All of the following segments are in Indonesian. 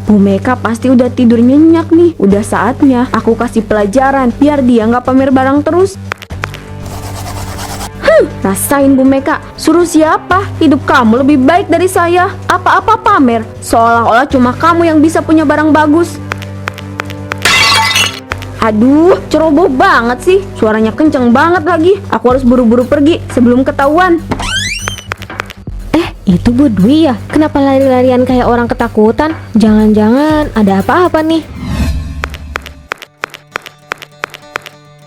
Bu Meka pasti udah tidur nyenyak nih. Udah saatnya aku kasih pelajaran biar dia nggak pamer barang terus. Rasain Bu Meka, suruh siapa? Hidup kamu lebih baik dari saya. Apa-apa pamer, seolah-olah cuma kamu yang bisa punya barang bagus. Aduh, ceroboh banget sih. Suaranya kenceng banget lagi. Aku harus buru-buru pergi sebelum ketahuan. Itu Bu Dwi ya? Kenapa lari-larian kayak orang ketakutan? Jangan-jangan ada apa-apa nih?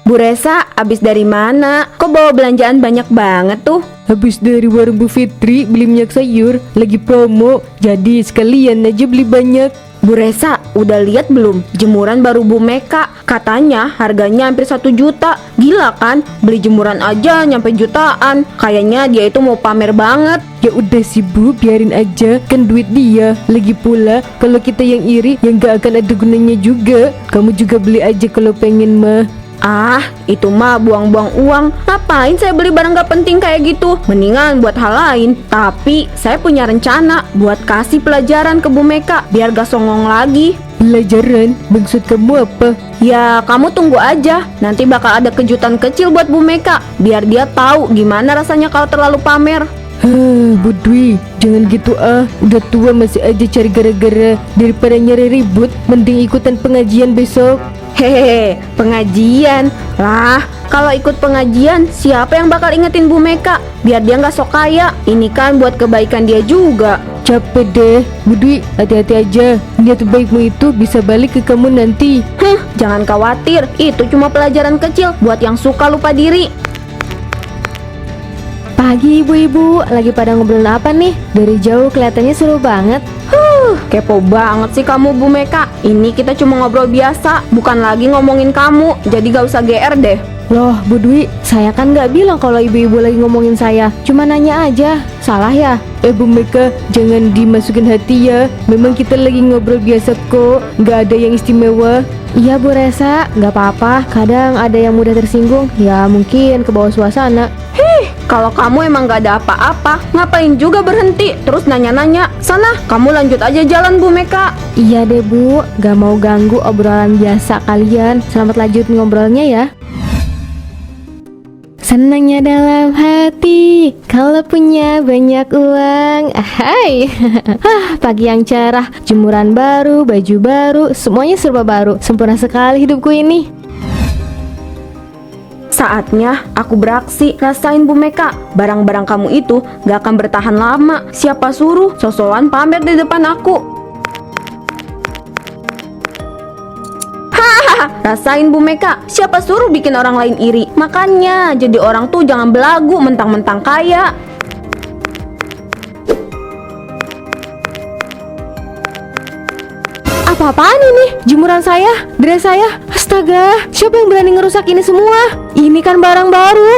Bu Resa, abis dari mana? Kok bawa belanjaan banyak banget tuh? Habis dari warung Bu Fitri beli minyak sayur, lagi promo, jadi sekalian aja beli banyak. Bu Resa, udah lihat belum jemuran baru Bu Meka? Katanya harganya hampir 1 juta. Gila kan? Beli jemuran aja nyampe jutaan. Kayaknya dia itu mau pamer banget. Ya udah sih Bu, biarin aja, kan duit dia. Lagi pula, kalau kita yang iri, yang gak akan ada gunanya juga. Kamu juga beli aja kalau pengen mah. Ah, itu mah buang-buang uang. Ngapain saya beli barang gak penting kayak gitu? Mendingan buat hal lain. Tapi saya punya rencana buat kasih pelajaran ke Bu Meka biar gak songong lagi. Pelajaran? Maksud kamu apa? Ya, kamu tunggu aja. Nanti bakal ada kejutan kecil buat Bu Meka biar dia tahu gimana rasanya kalau terlalu pamer. Bu Dwi, jangan gitu ah. Udah tua masih aja cari gara-gara. Daripada nyari ribut, mending ikutan pengajian besok. Hehehe, pengajian lah. Kalau ikut pengajian, siapa yang bakal ingetin Bu Meka biar dia nggak sok kaya? Ini kan buat kebaikan dia juga. Capek deh, Bu Dwi, hati-hati aja. Niat baikmu itu bisa balik ke kamu nanti. Jangan khawatir, itu cuma pelajaran kecil buat yang suka lupa diri. Pagi ibu-ibu, lagi pada ngobrolin apa nih? Dari jauh kelihatannya seru banget. Kepo banget sih kamu Bu Meka. Ini kita cuma ngobrol biasa, bukan lagi ngomongin kamu. Jadi gak usah GR deh. Loh Bu Dwi, saya kan gak bilang kalau ibu-ibu lagi ngomongin saya. Cuma nanya aja, salah ya? Bu Meka, jangan dimasukin hati ya. Memang kita lagi ngobrol biasa kok, gak ada yang istimewa. Iya Bu Resa, gak apa-apa. Kadang ada yang mudah tersinggung, ya mungkin ke bawah suasana. Kalau kamu emang gak ada apa-apa, ngapain juga berhenti terus nanya-nanya? Sana, kamu lanjut aja jalan Bu Meka. Iya deh Bu, gak mau ganggu obrolan biasa kalian. Selamat lanjut ngobrolnya ya. Senangnya dalam hati kalau punya banyak uang. Hai. Pagi yang cerah, jemuran baru, baju baru, semuanya serba baru. Sempurna sekali hidupku ini. Saatnya aku beraksi. Rasain Bu Meka, barang-barang kamu itu gak akan bertahan lama. Siapa suruh sosokan pamer di depan aku? Rasain Bu Meka, siapa suruh bikin orang lain iri? Makanya jadi orang tuh jangan belagu mentang-mentang kaya. Apa-apaan ini? Jemuran saya? Dress saya? Astaga, siapa yang berani ngerusak ini semua? Ini kan barang baru.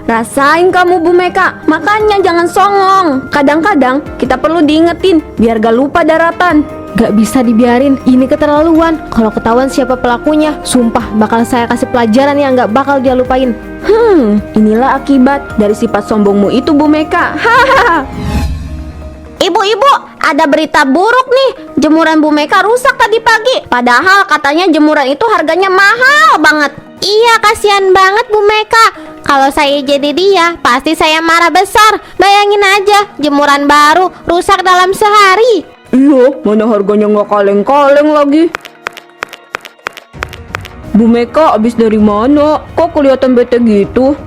Rasain kamu Bu Meka, makanya jangan songong. Kadang-kadang kita perlu diingetin biar gak lupa daratan. Gak bisa dibiarin, ini keterlaluan. Kalau ketahuan siapa pelakunya, sumpah bakal saya kasih pelajaran yang gak bakal dia lupain. Inilah akibat dari sifat sombongmu itu Bu Meka. Ibu-ibu, ada berita buruk nih. Jemuran Bu Meka rusak tadi pagi. Padahal katanya jemuran itu harganya mahal banget. Iya, kasihan banget Bu Meka. Kalau saya jadi dia, pasti saya marah besar. Bayangin aja, jemuran baru rusak dalam sehari. Iya, mana harganya nggak kaleng-kaleng lagi. Bu Meka abis dari mana? Kok kelihatan bete gitu?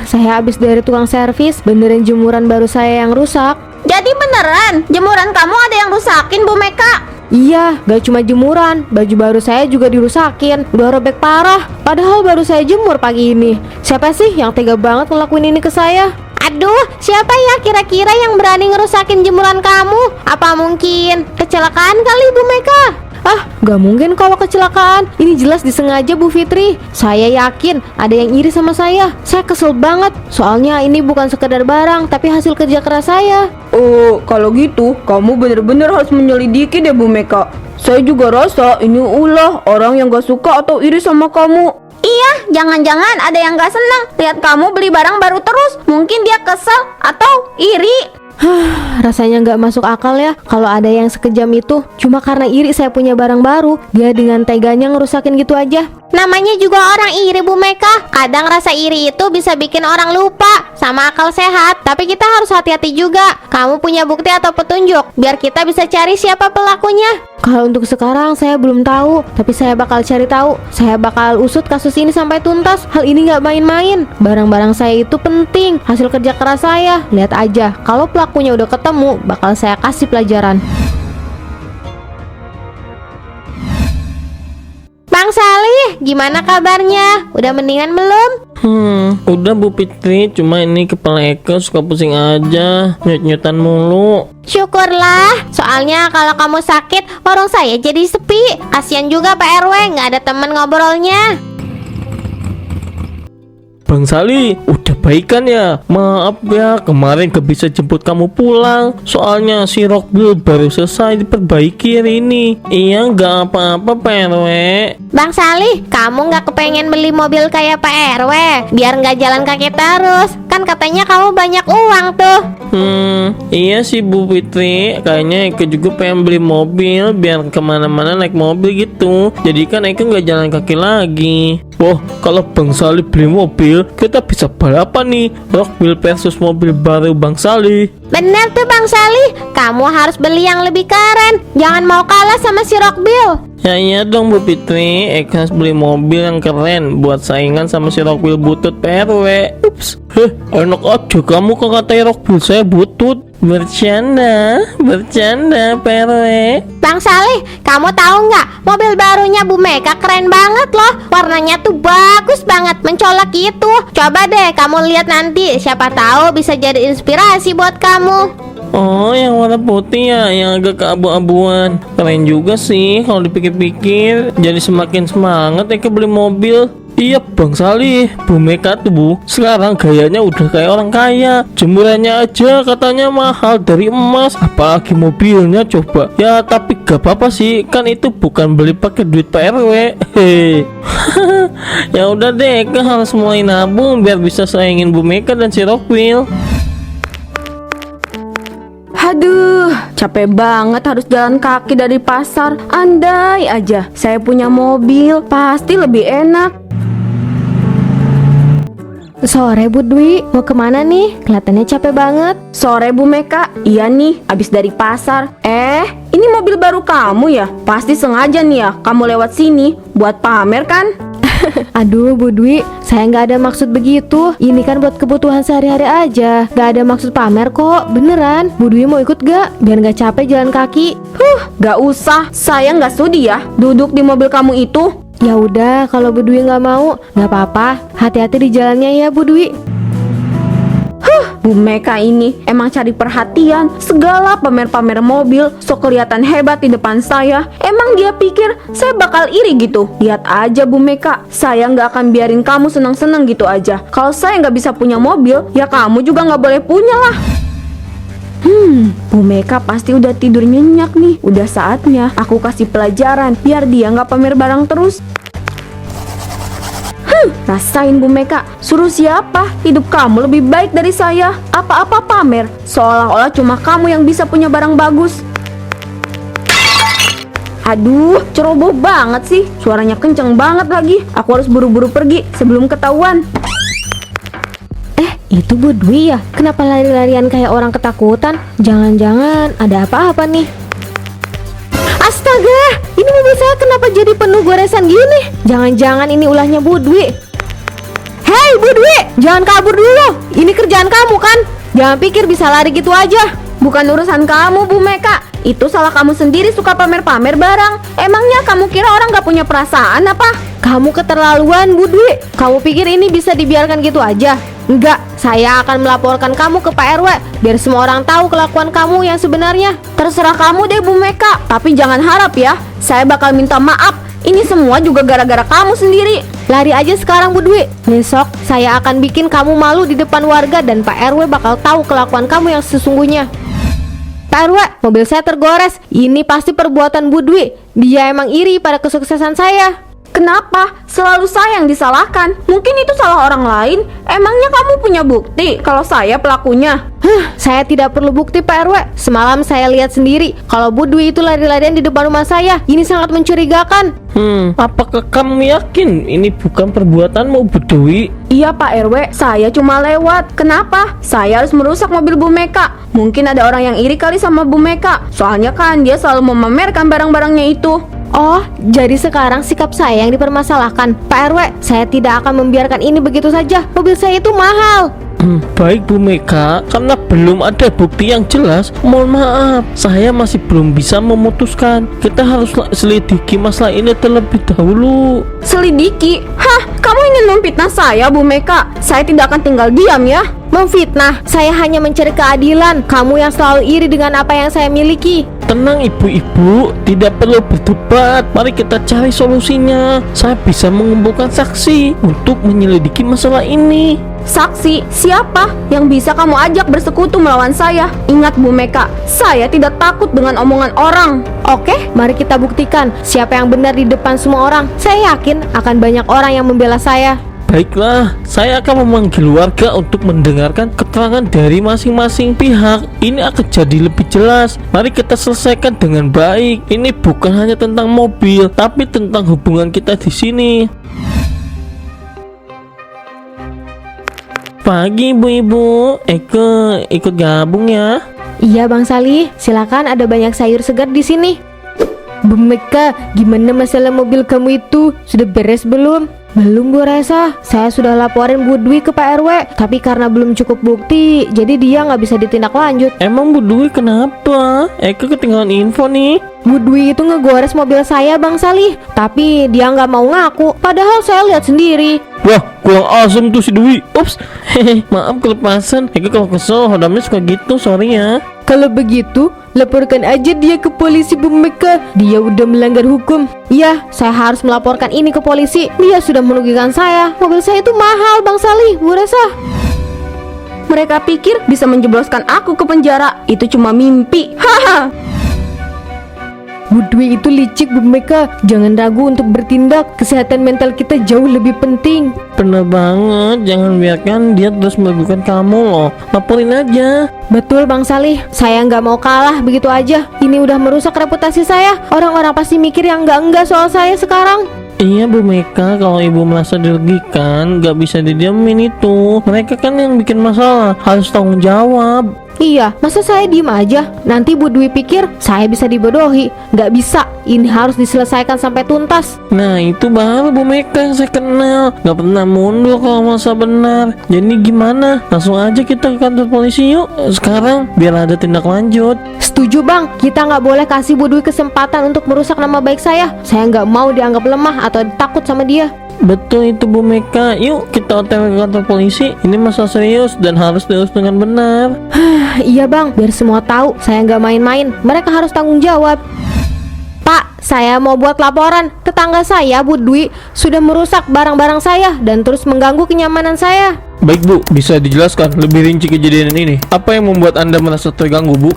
Saya habis dari tukang servis, benerin jemuran baru saya yang rusak. Jadi beneran, jemuran kamu ada yang rusakin Bu Meka? Iya, gak cuma jemuran, baju baru saya juga dirusakin. Udah robek parah, padahal baru saya jemur pagi ini. Siapa sih yang tega banget ngelakuin ini ke saya? Aduh, siapa ya kira-kira yang berani ngerusakin jemuran kamu? Apa mungkin kecelakaan kali Bu Meka? Ah, gak mungkin kalau kecelakaan. Ini jelas disengaja Bu Fitri. Saya yakin ada yang iri sama saya. Saya kesel banget. Soalnya ini bukan sekedar barang, tapi hasil kerja keras saya. Oh, kalau gitu kamu bener-bener harus menyelidiki deh Bu Meka. Saya juga rasa ini ulah orang yang gak suka atau iri sama kamu. Iya, jangan-jangan ada yang gak senang lihat kamu beli barang baru terus. Mungkin dia kesel atau iri. Rasanya nggak masuk akal ya kalau ada yang sekejam itu. Cuma karena iri saya punya barang baru, dia dengan teganya ngerusakin gitu aja. Namanya juga orang iri, Bu Meka. Kadang rasa iri itu bisa bikin orang lupa sama akal sehat. Tapi kita harus hati-hati juga. Kamu punya bukti atau petunjuk biar kita bisa cari siapa pelakunya? Kalau untuk sekarang saya belum tahu, tapi saya bakal cari tahu. Saya bakal usut kasus ini sampai tuntas. Hal ini nggak main-main. Barang-barang saya itu penting, hasil kerja keras saya. Lihat aja, kalau pelakunya udah ketemu, bakal saya kasih pelajaran. Bang Salih, gimana kabarnya? Udah mendingan belum? Udah Bu Fitri, cuma ini kepala Eka suka pusing aja, nyut-nyutan mulu. Syukurlah, soalnya kalau kamu sakit, warung saya jadi sepi. Kasian juga Pak RW, nggak ada teman ngobrolnya. Bang Sali, udah baikan ya? Maaf ya, kemarin gak bisa jemput kamu pulang. Soalnya si Rockbill baru selesai diperbaiki hari ini. Iya, gak apa-apa Pak RW. Bang Salih, kamu nggak kepengen beli mobil kayak Pak RW? Biar nggak jalan kaki terus. Kan katanya kamu banyak uang tuh. Iya sih Bu Fitri, kayaknya Eka juga pengen beli mobil biar kemana-mana naik mobil gitu. Jadi kan Eka nggak jalan kaki lagi. Wah, kalau Bang Sali beli mobil, kita bisa balapan nih, Rockbill versus mobil baru Bang Sali. Bener tuh Bang Salih, kamu harus beli yang lebih keren. Jangan mau kalah sama si Rockbill. Ya iya dong Bu Fitri, Eka harus beli mobil yang keren buat saingan sama si Rockbill butut PRW. Ups, enak aja kamu kok katain Rockbill saya butut. Bercanda PRW. Bang Salih, kamu tahu nggak? Mobil barunya Bu Meka keren banget loh. Warnanya tuh bagus banget, mencolok gitu. Coba deh kamu lihat nanti, siapa tahu bisa jadi inspirasi buat kamu. Oh, yang warna putih ya, yang agak keabu-abuan. Keren juga sih kalau dipikir-pikir. Jadi semakin semangat Eka beli mobil. Iya Bang Salih, Bu Meka tuh Bu, sekarang gayanya udah kayak orang kaya. Jemurannya aja katanya mahal dari emas, apalagi mobilnya coba. Ya tapi gak apa-apa sih, kan itu bukan beli pakai duit Pak RW. Hehe. Ya udah deh, Eka harus mulai nabung biar bisa saingin Bu Meka dan si Rockbill. Aduh, capek banget harus jalan kaki dari pasar. Andai aja saya punya mobil, pasti lebih enak. Sore Bu Dwi, mau kemana nih? Kelihatannya capek banget. Sore Bu Meka, iya nih, abis dari pasar. Ini mobil baru kamu ya? Pasti sengaja nih ya, kamu lewat sini buat pamer kan? Aduh Bu Dwi, saya nggak ada maksud begitu. Ini kan buat kebutuhan sehari-hari aja. Nggak ada maksud pamer kok, beneran. Bu Dwi mau ikut gak? Biar nggak capek jalan kaki. Gak usah, saya nggak sudi ya duduk di mobil kamu itu. Ya udah, kalau Bu Dwi nggak mau, nggak apa-apa. Hati-hati di jalannya ya Bu Dwi. Bu Meka ini emang cari perhatian, segala pamer-pamer mobil, sok kelihatan hebat di depan saya. Emang dia pikir saya bakal iri gitu? Lihat aja Bu Meka, saya nggak akan biarin kamu senang-senang gitu aja. Kalau saya nggak bisa punya mobil, ya kamu juga nggak boleh punya lah. Bu Meka pasti udah tidur nyenyak nih. Udah saatnya aku kasih pelajaran biar dia nggak pamer barang terus. Rasain Bu Meka, suruh siapa? Hidup kamu lebih baik dari saya. Apa-apa pamer, seolah-olah cuma kamu yang bisa punya barang bagus. Aduh, ceroboh banget sih. Suaranya kenceng banget lagi. Aku harus buru-buru pergi sebelum ketahuan. Itu Bu Dwi ya? Kenapa lari-larian kayak orang ketakutan? Jangan-jangan ada apa-apa nih? Astaga, ini mobil saya kenapa jadi penuh goresan gini? Jangan-jangan ini ulahnya Bu Dwi. Hei Bu Dwi, jangan kabur dulu. Ini kerjaan kamu kan? Jangan pikir bisa lari gitu aja. Bukan urusan kamu Bu Meka. Itu salah kamu sendiri suka pamer-pamer barang. Emangnya kamu kira orang gak punya perasaan apa? Kamu keterlaluan Bu Dwi. Kamu pikir ini bisa dibiarkan gitu aja? Enggak, saya akan melaporkan kamu ke Pak RW biar semua orang tahu kelakuan kamu yang sebenarnya. Terserah kamu deh Bu Meka, tapi jangan harap ya saya bakal minta maaf. Ini semua juga gara-gara kamu sendiri. Lari aja sekarang Bu Dwi. Besok saya akan bikin kamu malu di depan warga dan Pak RW bakal tahu kelakuan kamu yang sesungguhnya. Pak RW, mobil saya tergores. Ini pasti perbuatan Bu Dwi. Dia emang iri pada kesuksesan saya. Kenapa? Selalu saya yang disalahkan. Mungkin itu salah orang lain. Emangnya kamu punya bukti kalau saya pelakunya? Saya tidak perlu bukti Pak RW. Semalam saya lihat sendiri kalau Bu Dwi itu lari-larian di depan rumah saya. Ini sangat mencurigakan. Apakah kamu yakin ini bukan perbuatanmu, Bu Dwi? Iya Pak RW, saya cuma lewat. Kenapa? Saya harus merusak mobil Bu Meka. Mungkin ada orang yang iri kali sama Bu Meka. Soalnya kan dia selalu memamerkan barang-barangnya itu. Oh, jadi sekarang sikap saya yang dipermasalahkan. Pak RW, saya tidak akan membiarkan ini begitu saja. Mobil saya itu mahal. Baik Bu Meka, karena belum ada bukti yang jelas, mohon maaf, saya masih belum bisa memutuskan. Kita harus selidiki masalah ini terlebih dahulu. Selidiki? Hah, kamu ingin memfitnah saya Bu Meka? Saya tidak akan tinggal diam ya. Memfitnah, saya hanya mencari keadilan. Kamu yang selalu iri dengan apa yang saya miliki. Tenang ibu-ibu, tidak perlu berdebat. Mari kita cari solusinya. Saya bisa mengumpulkan saksi untuk menyelidiki masalah ini. Saksi? Siapa yang bisa kamu ajak bersekutu melawan saya? Ingat Bu Meka, saya tidak takut dengan omongan orang. Oke, mari kita buktikan siapa yang benar di depan semua orang. Saya yakin akan banyak orang yang membela saya. Baiklah, saya akan memanggil warga untuk mendengarkan keterangan dari masing-masing pihak. Ini akan jadi lebih jelas. Mari kita selesaikan dengan baik. Ini bukan hanya tentang mobil, tapi tentang hubungan kita di sini. Pagi ibu-ibu, ikut gabung ya. Iya Bang Salih, silakan, ada banyak sayur segar di sini. Bu Meka, gimana masalah mobil kamu itu? Sudah beres belum? Belum Bu Resa, saya sudah laporin Bu Dwi ke Pak RW, tapi karena belum cukup bukti, jadi dia nggak bisa ditindak lanjut. Emang Bu Dwi kenapa? Ketinggalan info nih. Bu Dwi itu ngegores mobil saya Bang Salih, tapi dia nggak mau ngaku, padahal saya lihat sendiri. Wah, kurang asem tuh si Dwi. Ups, hehe, maaf kelepasan. Kalau kesel, hodamnya suka gitu, sorry ya. Kalau begitu, laporkan aja dia ke polisi Bu Meka. Dia udah melanggar hukum. Iya, saya harus melaporkan ini ke polisi. Dia sudah merugikan saya. Mobil saya itu mahal Bang Salih, Bu Resa. Mereka pikir bisa menjebloskan aku ke penjara. Itu cuma mimpi. Haha. Bu Dwi itu licik Bu Meka. Jangan ragu untuk bertindak. Kesehatan mental kita jauh lebih penting. Bener banget, jangan biarkan dia terus meragukan kamu loh. Laporin aja. Betul Bang Salih, saya nggak mau kalah begitu aja. Ini udah merusak reputasi saya. Orang-orang pasti mikir yang enggak soal saya sekarang. Iya Bu Meka, kalau ibu merasa dirugikan, gak bisa didiamin itu. Mereka kan yang bikin masalah, harus tanggung jawab. Iya, masa saya diem aja? Nanti Bu Dwi pikir saya bisa dibodohi. Nggak bisa, ini harus diselesaikan sampai tuntas. Nah itu baru Bu Meka yang saya kenal. Gak pernah mundur kalau masa benar. Jadi gimana? Langsung aja kita ke kantor polisi yuk sekarang, biar ada tindak lanjut. Setuju Bang, kita nggak boleh kasih Bu Dwi kesempatan untuk merusak nama baik saya. Saya nggak mau dianggap lemah atau takut sama dia. Betul itu Bu Meka. Yuk kita OTW ke kantor polisi. Ini masalah serius dan harus diurus dengan benar. Iya Bang, biar semua tahu saya nggak main-main. Mereka harus tanggung jawab. Pak, saya mau buat laporan. Tetangga saya, Bu Dwi, sudah merusak barang-barang saya dan terus mengganggu kenyamanan saya. Baik Bu, bisa dijelaskan lebih rinci kejadian ini? Apa yang membuat Anda merasa terganggu Bu?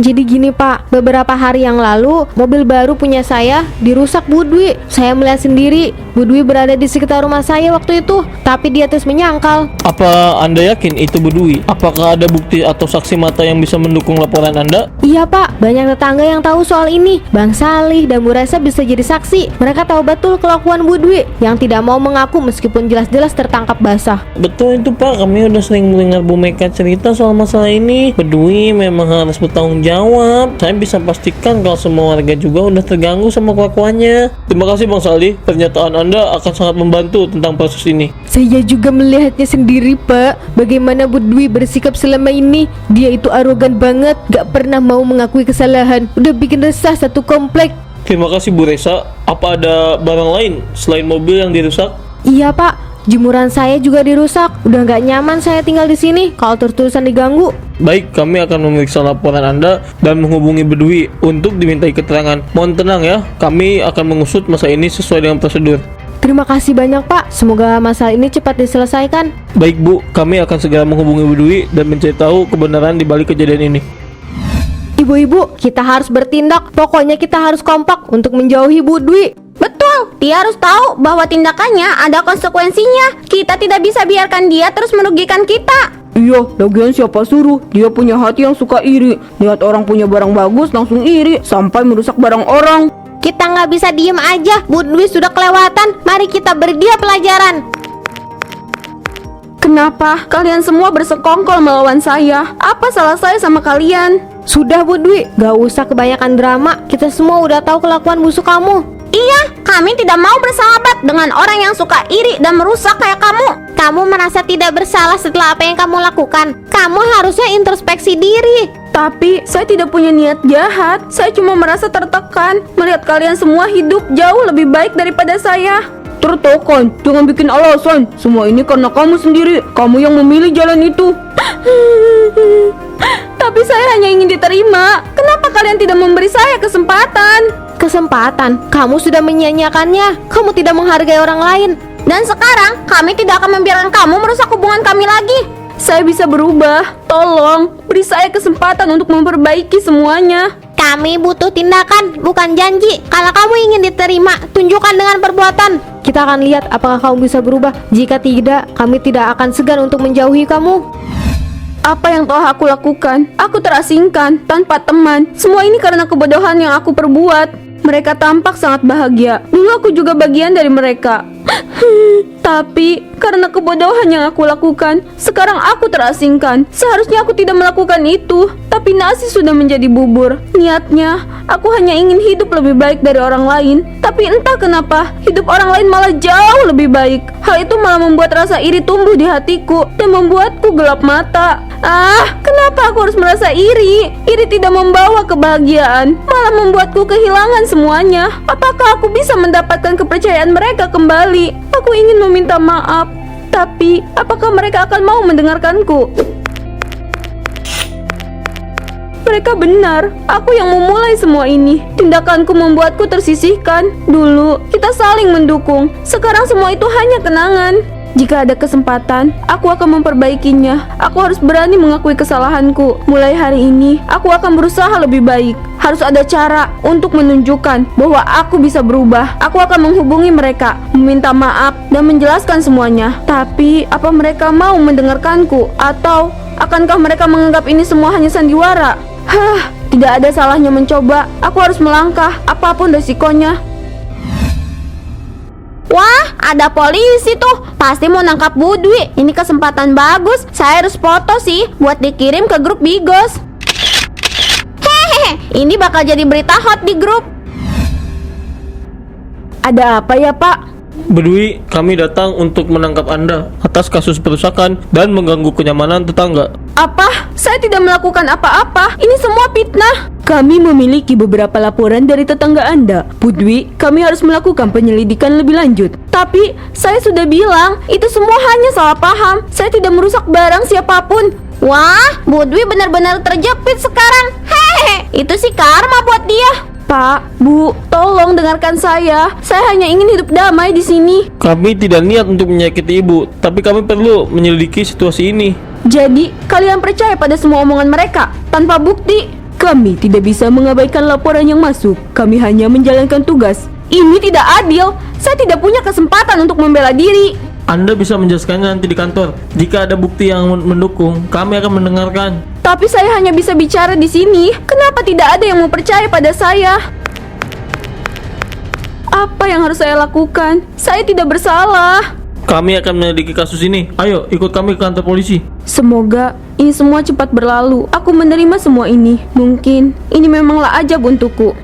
Jadi gini Pak, beberapa hari yang lalu mobil baru punya saya dirusak Bu Dwi. Saya melihat sendiri Bu Dwi berada di sekitar rumah saya waktu itu, tapi dia terus menyangkal. Apa Anda yakin itu Bu Dwi? Apakah ada bukti atau saksi mata yang bisa mendukung laporan Anda? Iya Pak, banyak tetangga yang tahu soal ini. Bang Salih dan Bu Resa bisa jadi saksi. Mereka tahu betul kelakuan Bu Dwi yang tidak mau mengaku meskipun jelas-jelas tertangkap basah. Betul itu Pak, kami udah sering mendengar Bu Meka cerita soal masalah ini. Bu Dwi memang harus bertanggung jawab. Saya bisa pastikan kalau semua warga juga udah terganggu sama kelakuannya. Terima kasih Bang Salih, pernyataan Anda akan sangat membantu tentang proses ini. Saya juga melihatnya sendiri Pak. Bagaimana Bu Dwi bersikap selama ini. Dia itu arogan banget. Gak pernah mau mengakui kesalahan. Udah bikin resah satu komplek. Terima kasih Bu Resa. Apa ada barang lain selain mobil yang dirusak? Iya Pak, jemuran saya juga dirusak. Udah nggak nyaman saya tinggal di sini kalau terus-terusan diganggu. Baik, kami akan memeriksa laporan Anda dan menghubungi Bu Dwi untuk dimintai keterangan. Mohon tenang ya, kami akan mengusut masalah ini sesuai dengan prosedur. Terima kasih banyak Pak, semoga masalah ini cepat diselesaikan. Baik Bu, kami akan segera menghubungi Bu Dwi dan mencari tahu kebenaran di balik kejadian ini. Ibu-ibu, kita harus bertindak. Pokoknya kita harus kompak untuk menjauhi Bu Dwi. Betul, betul. Dia harus tahu bahwa tindakannya ada konsekuensinya. Kita tidak bisa biarkan dia terus merugikan kita. Iya, lagian siapa suruh? Dia punya hati yang suka iri. Lihat orang punya barang bagus langsung iri sampai merusak barang orang. Kita nggak bisa diem aja. Bu Dwi sudah kelewatan. Mari kita beri dia pelajaran. Kenapa kalian semua bersekongkol melawan saya? Apa salah saya sama kalian? Sudah Bu Dwi, gak usah kebanyakan drama. Kita semua udah tahu kelakuan busuk kamu. Iya, kami tidak mau bersahabat dengan orang yang suka iri dan merusak kayak kamu. Kamu merasa tidak bersalah setelah apa yang kamu lakukan. Kamu harusnya introspeksi diri. Tapi saya tidak punya niat jahat. Saya cuma merasa tertekan melihat kalian semua hidup jauh lebih baik daripada saya. Tertekan, jangan bikin alasan. Semua ini karena kamu sendiri. Kamu yang memilih jalan itu. Tapi saya hanya ingin diterima. Kenapa kalian tidak memberi saya kesempatan? Kesempatan? Kamu sudah menyia-nyiakannya. Kamu tidak menghargai orang lain. Dan sekarang kami tidak akan membiarkan kamu merusak hubungan kami lagi. Saya bisa berubah. Tolong, beri saya kesempatan untuk memperbaiki semuanya. Kami butuh tindakan, bukan janji. Kalau kamu ingin diterima, tunjukkan dengan perbuatan. Kita akan lihat apakah kamu bisa berubah. Jika tidak, kami tidak akan segan untuk menjauhi kamu. Apa yang telah aku lakukan? Aku terasingkan, tanpa teman. Semua ini karena kebodohan yang aku perbuat. Mereka tampak sangat bahagia. Dulu aku juga bagian dari mereka. Tapi karena kebodohan yang aku lakukan, sekarang aku terasingkan. Seharusnya aku tidak melakukan itu. Tapi nasi sudah menjadi bubur. Niatnya, aku hanya ingin hidup lebih baik dari orang lain. Tapi entah kenapa, hidup orang lain malah jauh lebih baik. Hal itu malah membuat rasa iri tumbuh di hatiku dan membuatku gelap mata. Kenapa aku harus merasa iri? Iri tidak membawa kebahagiaan, malah membuatku kehilangan semuanya. Apakah aku bisa mendapatkan kepercayaan mereka kembali? Aku ingin meminta maaf, tapi apakah mereka akan mau mendengarkanku? Mereka benar, aku yang memulai semua ini. Tindakanku membuatku tersisihkan. Dulu, kita saling mendukung. Sekarang semua itu hanya kenangan. Jika ada kesempatan, aku akan memperbaikinya. Aku harus berani mengakui kesalahanku. Mulai hari ini, aku akan berusaha lebih baik. Harus ada cara untuk menunjukkan bahwa aku bisa berubah. Aku akan menghubungi mereka, meminta maaf, dan menjelaskan semuanya. Tapi, apa mereka mau mendengarkanku? Atau, akankah mereka menganggap ini semua hanya sandiwara? Tidak ada salahnya mencoba. Aku harus melangkah, apapun resikonya. Wah, ada polisi tuh. Pasti mau nangkap Bu Dwi. Ini kesempatan bagus. Saya harus foto sih buat dikirim ke grup Bigos. Hehehe, ini bakal jadi berita hot di grup. Ada apa ya, Pak? Bu Dwi, kami datang untuk menangkap Anda atas kasus perusakan dan mengganggu kenyamanan tetangga. Apa? Saya tidak melakukan apa-apa. Ini semua fitnah. Kami memiliki beberapa laporan dari tetangga Anda. Bu Dwi, kami harus melakukan penyelidikan lebih lanjut. Tapi saya sudah bilang, itu semua hanya salah paham. Saya tidak merusak barang siapapun. Wah, Bu Dwi benar-benar terjepit sekarang. Hehehe, itu sih karma buat dia. Pak, Bu, tolong dengarkan saya. Saya hanya ingin hidup damai di sini. Kami tidak niat untuk menyakiti ibu, tapi kami perlu menyelidiki situasi ini. Jadi, kalian percaya pada semua omongan mereka tanpa bukti? Kami tidak bisa mengabaikan laporan yang masuk. Kami hanya menjalankan tugas. Ini tidak adil. Saya tidak punya kesempatan untuk membela diri. Anda bisa menjelaskannya nanti di kantor. Jika ada bukti yang mendukung, kami akan mendengarkan. Tapi saya hanya bisa bicara di sini. Kenapa tidak ada yang mau percaya pada saya? Apa yang harus saya lakukan? Saya tidak bersalah. Kami akan menyelidiki kasus ini. Ayo, ikut kami ke kantor polisi. Semoga ini semua cepat berlalu. Aku menerima semua ini. Mungkin ini memanglah ajab untukku.